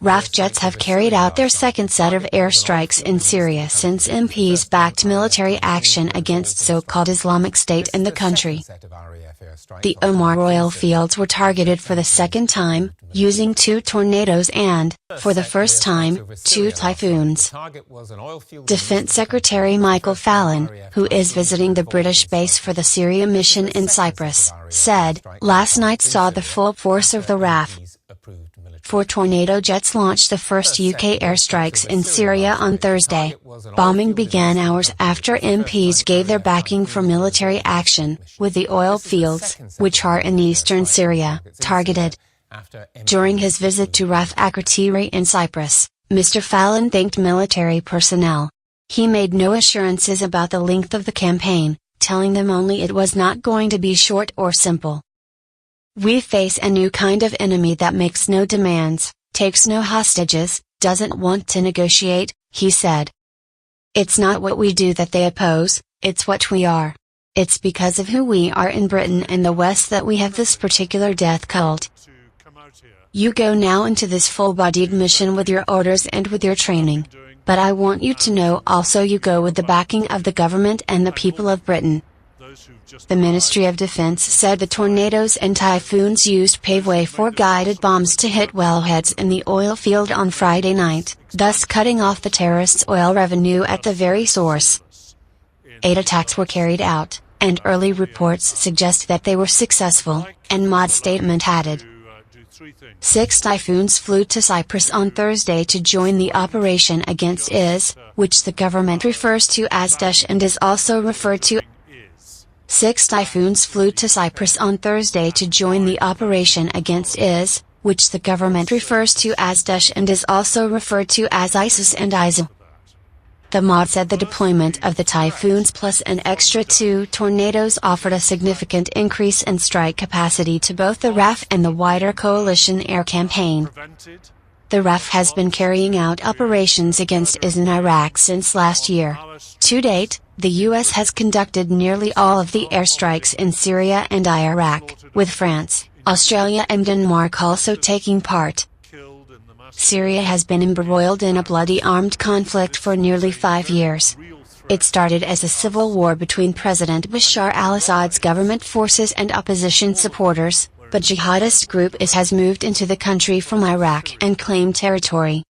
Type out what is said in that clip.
RAF jets have carried out their second set of airstrikes in Syria since MPs backed military action against so-called Islamic State in the country. The Omar oil fields were targeted for the second time, using 2 tornadoes and, for the first time, 2 typhoons. Defense Secretary Michael Fallon, who is visiting the British base for the Syria mission in Cyprus, said, "Last night saw the full force of the RAF. 4 tornado jets launched the first UK airstrikes in Syria on Thursday. Bombing began hours after MPs gave their backing for military action, with the oil fields, which are in eastern Syria, targeted." During his visit to RAF Akrotiri in Cyprus, Mr. Fallon thanked military personnel. He made no assurances about the length of the campaign, telling them only it was not going to be short or simple. "We face a new kind of enemy that makes no demands, takes no hostages, doesn't want to negotiate," he said. "It's not what we do that they oppose, it's what we are. It's because of who we are in Britain and the West that we have this particular death cult. You go now into this full-bodied mission with your orders and with your training. But I want you to know also you go with the backing of the government and the people of Britain." The Ministry of Defense said the tornadoes and typhoons used pave way for guided bombs to hit wellheads in the oil field on Friday night, thus cutting off the terrorists' oil revenue at the very source. 8 attacks were carried out, and early reports suggest that they were successful, and MOD's statement added. 6 typhoons flew to Cyprus on Thursday to join the operation against IS, which the government refers to as Daesh and is also referred to. 6 typhoons flew to Cyprus on Thursday to join the operation against IS, which the government refers to as Daesh and is also referred to as ISIS and ISIL. The MOD said the deployment of the typhoons plus an extra 2 tornadoes offered a significant increase in strike capacity to both the RAF and the wider coalition air campaign. The RAF has been carrying out operations against IS in Iraq since last year. To date, the U.S. has conducted nearly all of the airstrikes in Syria and Iraq, with France, Australia and Denmark also taking part. Syria has been embroiled in a bloody armed conflict for nearly 5 years. It started as a civil war between President Bashar al-Assad's government forces and opposition supporters, but jihadist group IS has moved into the country from Iraq and claimed territory.